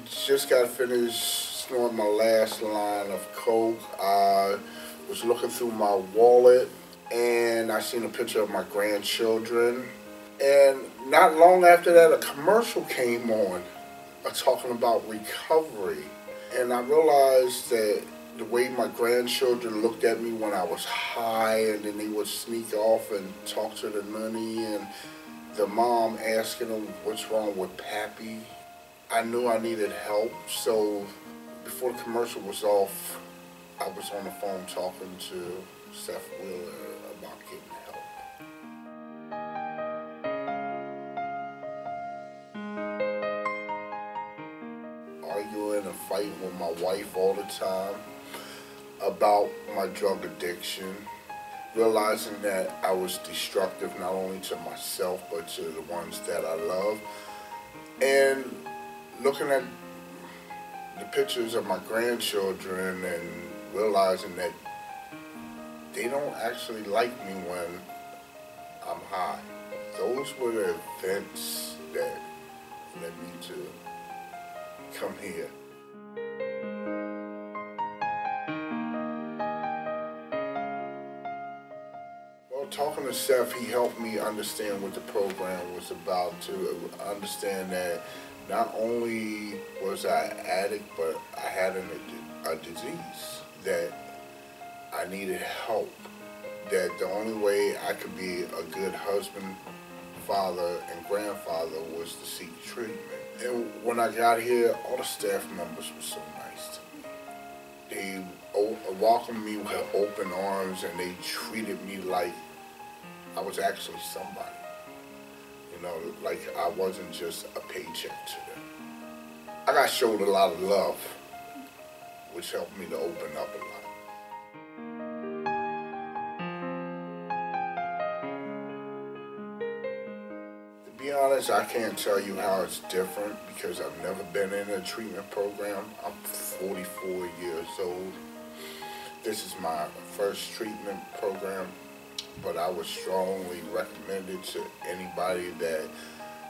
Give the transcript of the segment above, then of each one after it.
just got finished snorting my last line of coke. I was looking through my wallet and I seen a picture of my grandchildren. And not long after that, a commercial came on talking about recovery. And I realized that the way my grandchildren looked at me when I was high, and then they would sneak off and talk to the nanny, and the mom asking them what's wrong with Pappy. I knew I needed help, so before the commercial was off, I was on the phone talking to Seth Wheeler about getting help. Arguing and fighting with my wife all the time about my drug addiction, realizing that I was destructive not only to myself but to the ones that I love, and looking at the pictures of my grandchildren and realizing that they don't actually like me when I'm high. Those were the events that led me to come here. Well, talking to Seth, he helped me understand what the program was about, to understand that not only was I an addict, but I had a disease, that I needed help, that the only way I could be a good husband, father, and grandfather was to seek treatment. And when I got here, all the staff members were so nice to me. They welcomed me with open arms, and they treated me like I was actually somebody. You know, like I wasn't just a paycheck to them. I got showed a lot of love, which helped me to open up a lot. To be honest, I can't tell you how it's different because I've never been in a treatment program. I'm 44 years old. This is my first treatment program, but I would strongly recommend it to anybody that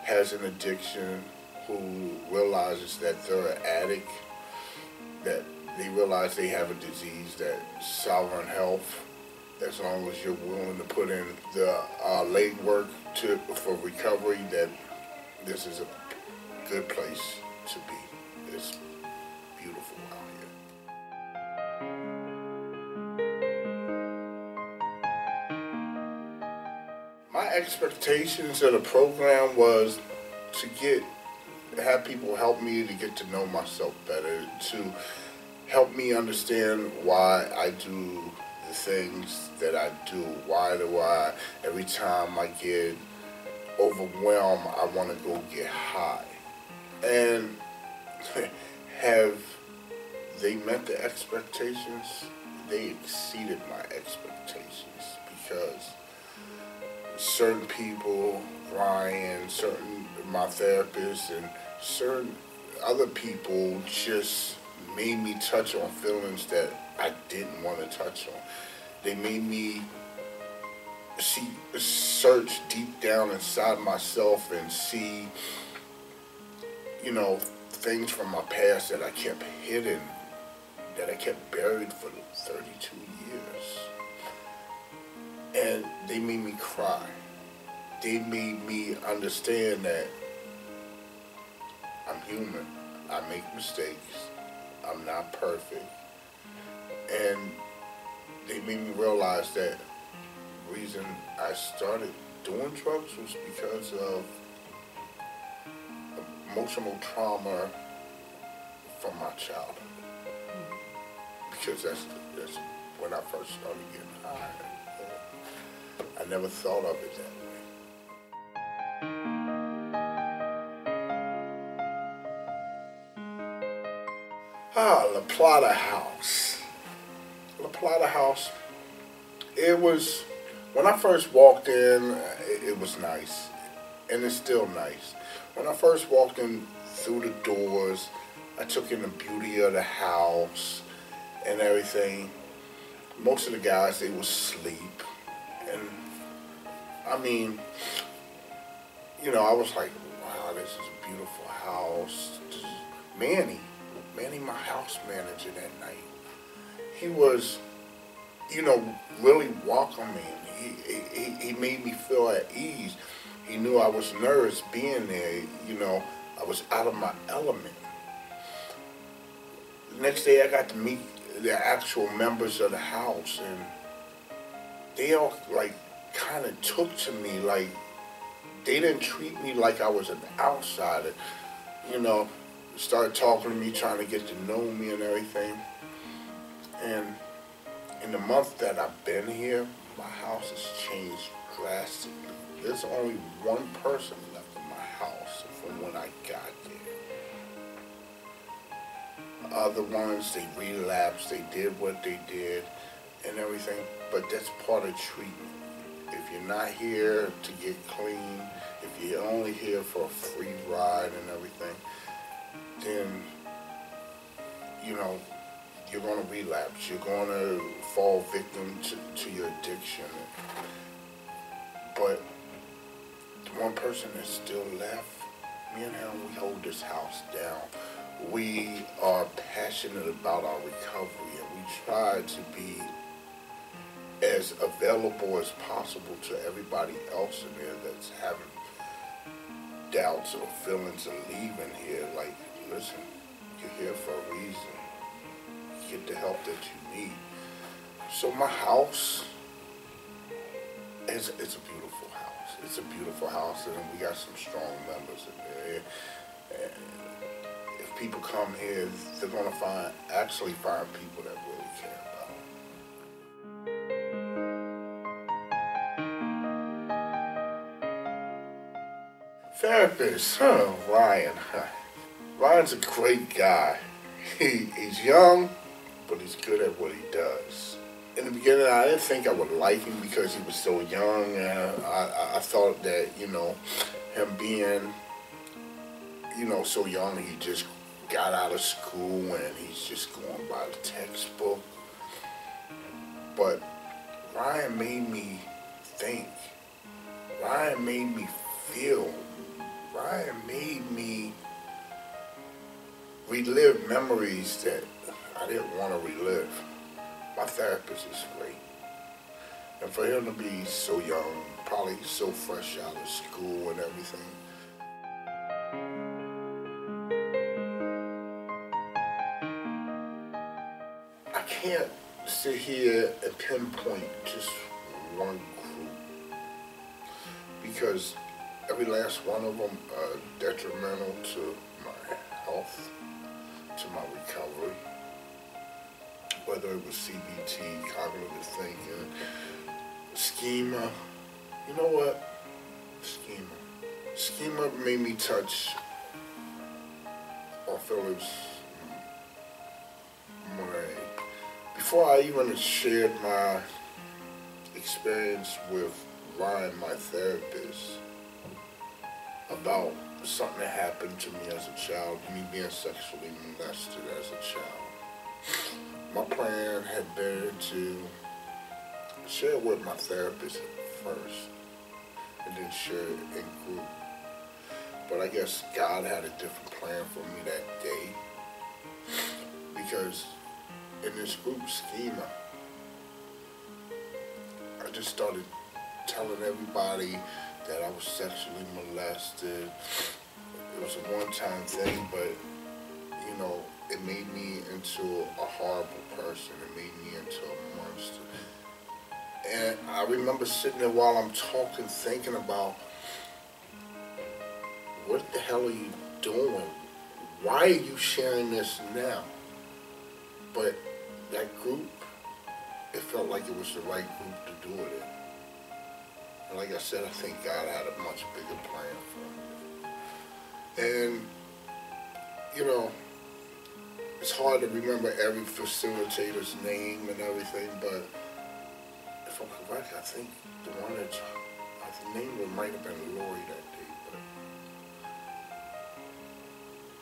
has an addiction, who realizes that they're an addict, that they realize they have a disease, that sovereign health, as long as you're willing to put in the legwork for recovery, that this is a good place to be. It's beautiful out here. My expectations of the program was to have people help me to get to know myself better, to help me understand why I do the things that I do. Why do I, every time I get overwhelmed, I want to go get high? And have they met the expectations? They exceeded my expectations, because certain people, Ryan, my therapist, and certain other people just made me touch on feelings that I didn't want to touch on. They made me search deep down inside myself and see, you know, things from my past that I kept hidden, that I kept buried for 32 years. And they made me cry. They made me understand that I'm human. I make mistakes. I'm not perfect. And they made me realize that the reason I started doing drugs was because of emotional trauma from my childhood. Because that's when I first started getting high. I never thought of it that way. La Plata House. La Plata House, it was, when I first walked in, it was nice. And it's still nice. When I first walked in through the doors, I took in the beauty of the house and everything. Most of the guys, they would sleep. And I mean, you know, I was like, wow, this is a beautiful house. Manny, my house manager that night, he was, really welcoming. He made me feel at ease. He knew I was nervous being there. I was out of my element. The next day I got to meet the actual members of the house, and they all like kind of took to me like they didn't treat me like I was an outsider. You know, started talking to me, trying to get to know me and everything. And in the month that I've been here, my house has changed drastically. There's only one person left in my house from when I got there. Other ones, they relapsed, they did what they did and everything, but that's part of treatment. If you're not here to get clean, if you're only here for a free ride and everything, then, you're going to relapse. You're going to fall victim to your addiction. But the one person that's still left, me and him, we hold this house down. We are passionate about our recovery, and we try to be as available as possible to everybody else in there that's having doubts or feelings of leaving here. Like, listen, you're here for a reason. Get the help that you need. So my house it's a beautiful house. It's a beautiful house, and we got some strong members in there. And if people come here, they're gonna find people that really care about them. Therapist, Ryan. Ryan's a great guy. He's young, but he's good at what he does. In the beginning, I didn't think I would like him because he was so young. I thought that, him being, so young, he just got out of school and he's just going by the textbook. But Ryan made me think. Ryan made me feel. Ryan made me relive memories that I didn't want to relive. My therapist is great. And for him to be so young, probably so fresh out of school and everything. I can't sit here and pinpoint just one group, because every last one of them are detrimental to my health, to my recovery. Whether it was CBT, cognitive thinking, schema. You know what? Schema. Schema made me touch on Philip's brain. Before I even shared my experience with Ryan, my therapist, about something that happened to me as a child, me being sexually molested as a child. My plan had been to share it with my therapist first, and then share it in group. But I guess God had a different plan for me that day, because in this group schema, I just started telling everybody that I was sexually molested. It was a one-time thing, but it made me into a horrible person. It made me into a monster. And I remember sitting there while I'm talking, thinking about, what the hell are you doing? Why are you sharing this now? But that group, it felt like it was the right group to do it in. And like I said, I think God had a much bigger plan for me. And, it's hard to remember every facilitator's name and everything, but if I'm correct, I think the one that the name might have been Lori that day.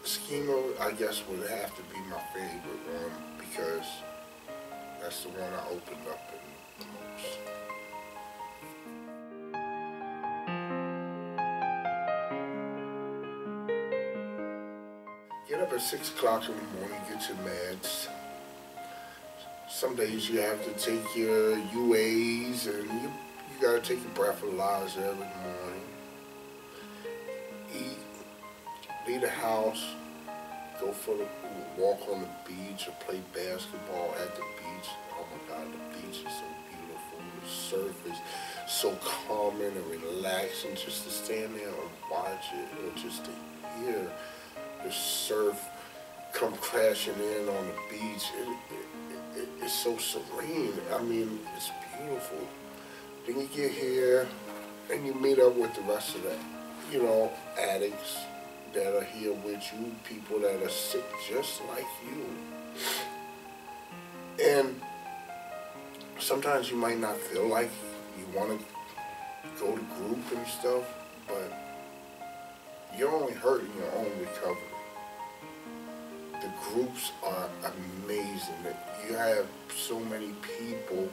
But schema, I guess, would have to be my favorite one, because that's the one I opened up in the most. Get up at 6 o'clock in the morning, get your meds. Some days you have to take your UAs, and you gotta take your breathalyzer every morning. Eat, leave the house, go for a walk on the beach or play basketball at the beach. Oh my God, the beach is so beautiful. The surf is so calming and relaxing, just to stand there and watch it, or just to hear the surf come crashing in on the beach. It's so serene. I mean, it's beautiful. Then you get here and you meet up with the rest of the, addicts that are here with you, people that are sick just like you. And sometimes you might not feel like you want to go to group and stuff, but you're only hurting your own recovery. The groups are amazing. You have so many people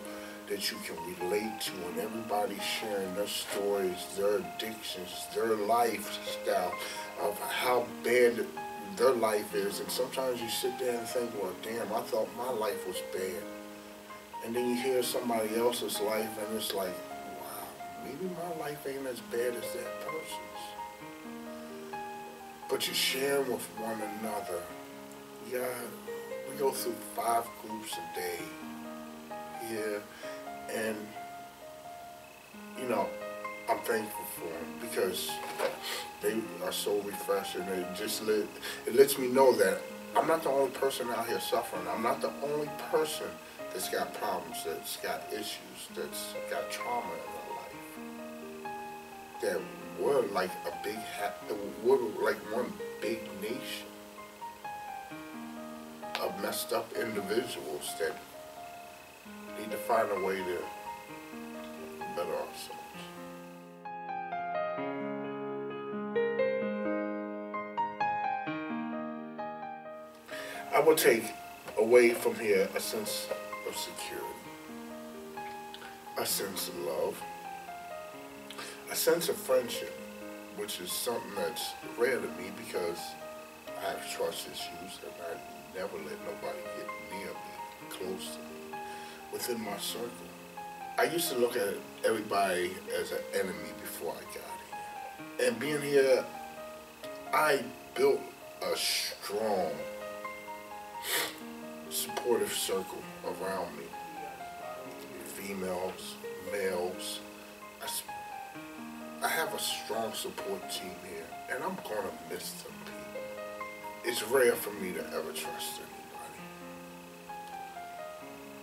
that you can relate to, and everybody's sharing their stories, their addictions, their lifestyle, of how bad their life is. And sometimes you sit there and think, well, damn, I thought my life was bad. And then you hear somebody else's life, and it's like, wow, maybe my life ain't as bad as that person's. But you're sharing with one another. Yeah, we go through 5 groups a day here, and I'm thankful for them because they are so refreshing. It lets me know that I'm not the only person out here suffering. I'm not the only person that's got problems, that's got issues, that's got trauma in their life. That we're like we're like one big nation of messed up individuals that need to find a way to better ourselves. I will take away from here a sense of security, a sense of love, a sense of friendship, which is something that's rare to me because I have trust issues and I never let nobody get near me, close to me, within my circle. I used to look at everybody as an enemy before I got here. And being here, I built a strong, supportive circle around me. Females, males. I have a strong support team here, and I'm gonna miss them people. It's rare for me to ever trust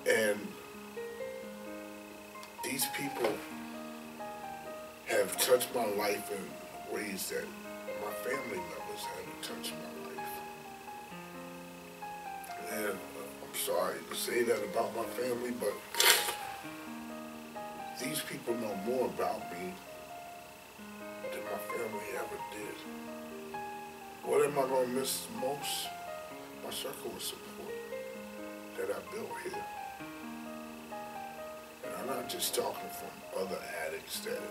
anybody. And these people have touched my life in ways that my family members haven't touched my life. And I'm sorry to say that about my family, but these people know more about me than my family ever did. What am I going to miss most? My circle of support that I built here. And I'm not just talking from other addicts that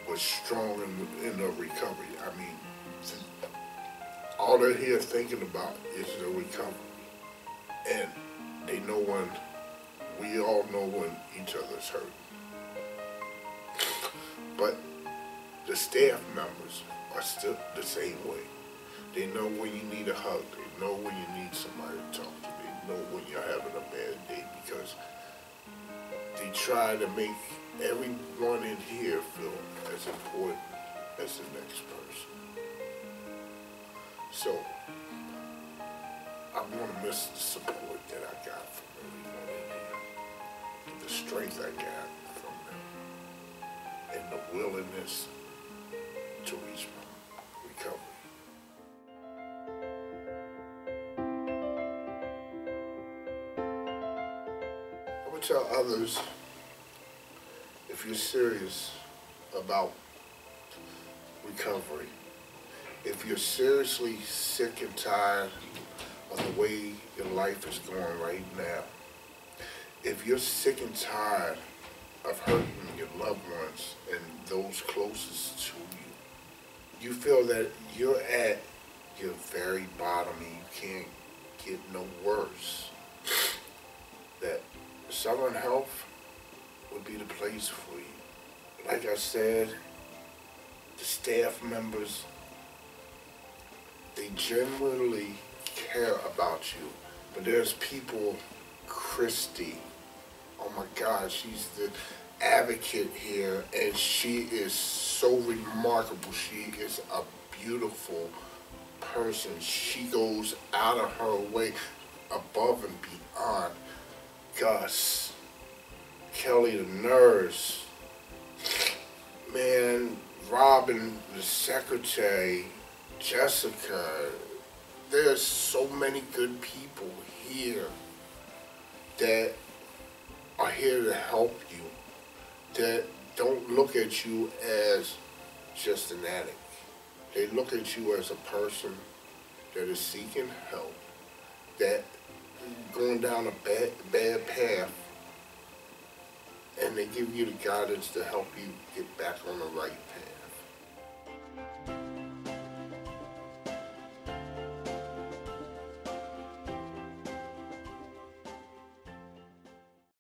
were strong in their recovery. I mean, all they're here thinking about is their recovery. And they know we all know when each other's hurt. But the staff members are still the same way. They know when you need a hug. They know when you need somebody to talk to. They know when you're having a bad day because they try to make everyone in here feel as important as the next person. So, I'm going to miss the support that I got from everyone in here, the strength I got from them, and the willingness to reach my recovery. I would tell others, if you're serious about recovery, if you're seriously sick and tired of the way your life is going right now, if you're sick and tired of hurting your loved ones and those closest to you, you feel that you're at you're very bottom and you can't get no worse, that Southern Health would be the place for you. Like I said, the staff members, they genuinely care about you. But there's people, Christy, oh my God, she's the advocate here, and she is so remarkable. She is a beautiful person. She goes out of her way, above and beyond. Gus, Kelly the nurse, man, Robin the secretary, Jessica. There's so many good people here that are here to help you, that don't look at you as just an addict. They look at you as a person that is seeking help, that going down a bad path, and they give you the guidance to help you get back on the right path.